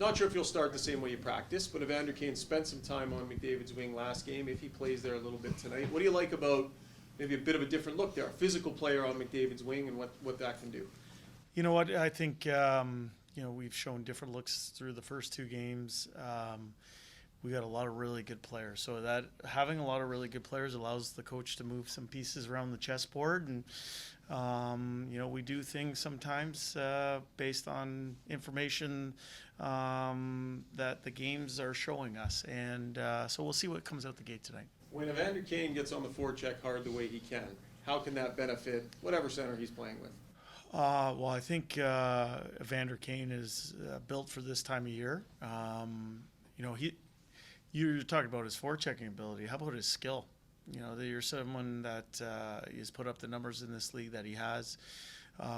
Not sure if he'll start the same way you practice, but Evander Kane spent some time on McDavid's wing last game. If he plays there a little bit tonight, what do you like about maybe a bit of a different look there, a physical player on McDavid's wing, and what that can do? You know what? I think we've shown different looks through the first two games. We got a lot of really good players, so that having a lot of really good players allows the coach to move some pieces around the chessboard, and we do things sometimes based on information that the games are showing us, and so we'll see what comes out the gate tonight. When Evander Kane gets on the forecheck hard the way he can, how can that benefit whatever center he's playing with? Well, I think Evander Kane is built for this time of year. You're talking about his forechecking ability. How about his skill? You're someone that has put up the numbers in this league that he has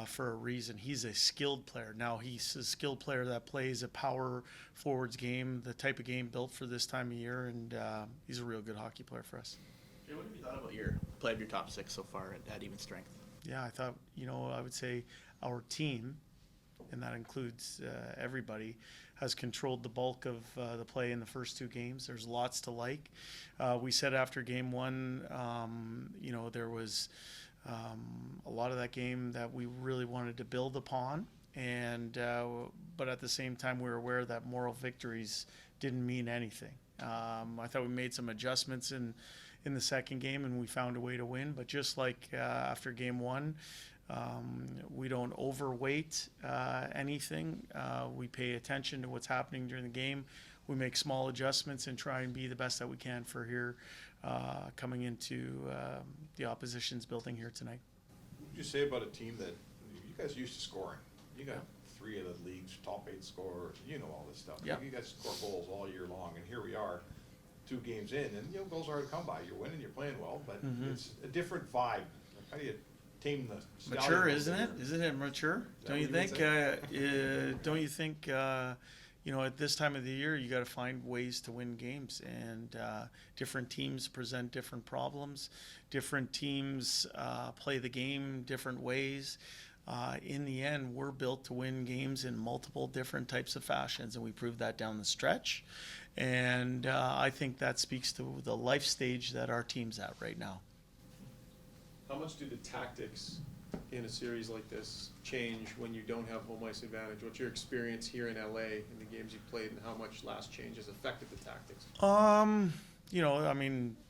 for a reason. He's a skilled player. Now, he's a skilled player that plays a power forwards game, the type of game built for this time of year, and he's a real good hockey player for us. Jay, what have you thought about your play of your top six so far at even strength? Yeah, I thought, I would say our team, and that includes everybody, has controlled the bulk of the play in the first two games. There's lots to like. We said after game one, there was a lot of that game that we really wanted to build upon, but at the same time we were aware that moral victories didn't mean anything. I thought we made some adjustments in the second game, and we found a way to win. But just like after game one, we don't overweight anything. We pay attention to what's happening during the game. We make small adjustments and try and be the best that we can for here coming into the opposition's building here tonight. What would you say about a team that you guys are used to scoring? You got 3 of the league's top 8 scorers. All this stuff. Yeah. You guys score goals all year long, and here we are 2 games in, and goals are hard to come by. You're winning, you're playing well, but it's a different vibe. How do you tame the mature, isn't it? Isn't it mature? Don't you think? Don't you think? At this time of the year, you got to find ways to win games, and different teams present different problems. Different teams play the game different ways. In the end, we're built to win games in multiple different types of fashions, and we proved that down the stretch. And I think that speaks to the life stage that our team's at right now. How much do the tactics in a series like this change when you don't have home ice advantage? What's your experience here in LA in the games you've played, and how much last change has affected the tactics?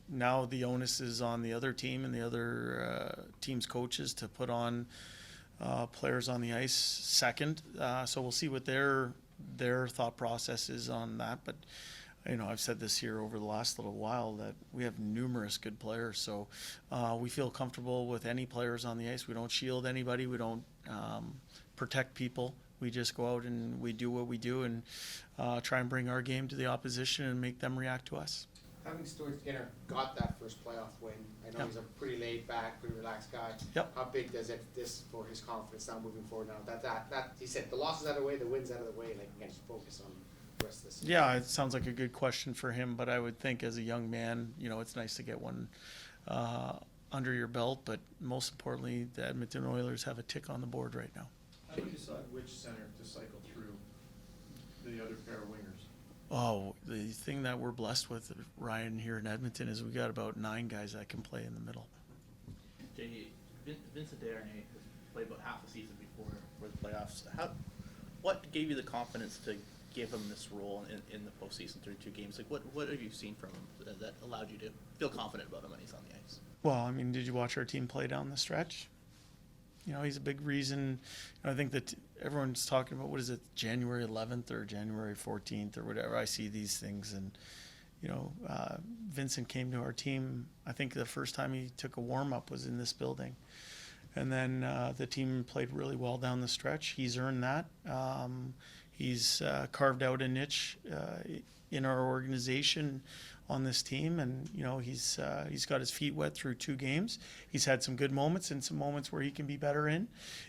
Now the onus is on the other team and the other team's coaches to put on players on the ice second. So we'll see what their thought process is on that. But I've said this here over the last little while that we have numerous good players. So we feel comfortable with any players on the ice. We don't shield anybody. We don't protect people. We just go out and we do what we do and try and bring our game to the opposition and make them react to us. Having Stuart Skinner got that first playoff win, I know he's a pretty laid back, pretty relaxed guy. Yep. How big does this for his confidence now moving forward now? That he said the losses out of the way, the wins out of the way, like you can just focus on the rest of this. Yeah, it sounds like a good question for him, but I would think as a young man, it's nice to get one under your belt, but most importantly, the Edmonton Oilers have a tick on the board right now. How do you decide which center to cycle through the other pair of wingers? Oh, the thing that we're blessed with, Ryan, here in Edmonton is we got about 9 guys that can play in the middle. Jay, Vincent Desharnais has played about half a season before the playoffs. What gave you the confidence to give him this role in the postseason through 2 games? Like, what have you seen from him that allowed you to feel confident about him when he's on the ice? Well, did you watch our team play down the stretch? He's a big reason. I think that everyone's talking about, what is it, January 11th or January 14th or whatever. I see these things, and, Vincent came to our team. I think the first time he took a warm-up was in this building. And then the team played really well down the stretch. He's earned that. He's carved out a niche in our organization on this team, and he's got his feet wet through 2 games. He's had some good moments and some moments where he can be better in.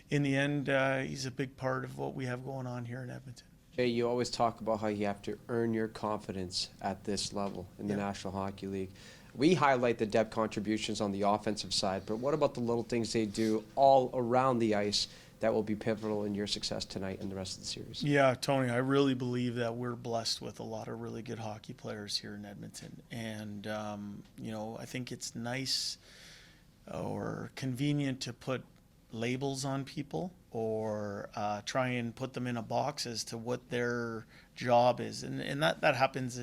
In the end, he's a big part of what we have going on here in Edmonton. Jay, you always talk about how you have to earn your confidence at this level in the National Hockey League. We highlight the depth contributions on the offensive side, but what about the little things they do all around the ice that will be pivotal in your success tonight and the rest of the series. Yeah, Tony, I really believe that we're blessed with a lot of really good hockey players here in Edmonton. And, you know, I think it's nice or convenient to put labels on people or try and put them in a box as to what their job is. And that happens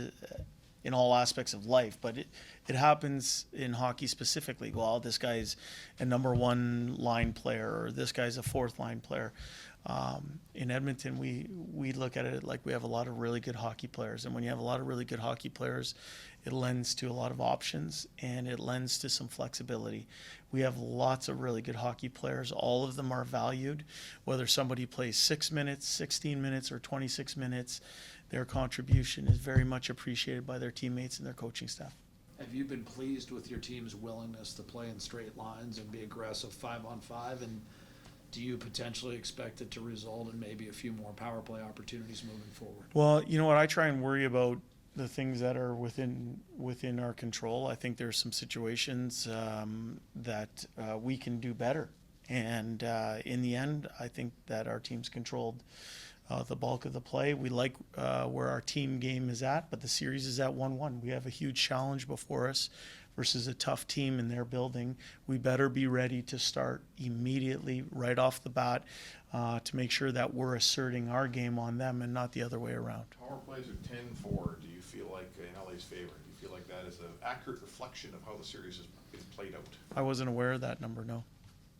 in all aspects of life, but it happens in hockey specifically. Well, this guy's a number one line player, or this guy's a fourth line player. In Edmonton, we look at it like we have a lot of really good hockey players, and when you have a lot of really good hockey players, it lends to a lot of options and it lends to some flexibility. We have lots of really good hockey players. All of them are valued, whether somebody plays 6 minutes, 16 minutes, or 26 minutes. Their contribution is very much appreciated by their teammates and their coaching staff. Have you been pleased with your team's willingness to play in straight lines and be aggressive 5-on-5? And do you potentially expect it to result in maybe a few more power play opportunities moving forward? Well, you know what? I try and worry about the things that are within our control. I think there's some situations that we can do better. And in the end, I think that our team's controlled the bulk of the play. We like where our team game is at, but the series is at 1-1. We have a huge challenge before us versus a tough team in their building. We better be ready to start immediately, right off the bat, to make sure that we're asserting our game on them and not the other way around. Power plays are 10-4. Do you feel like in LA's favor? Do you feel like that is an accurate reflection of how the series has been played out? I wasn't aware of that number, no.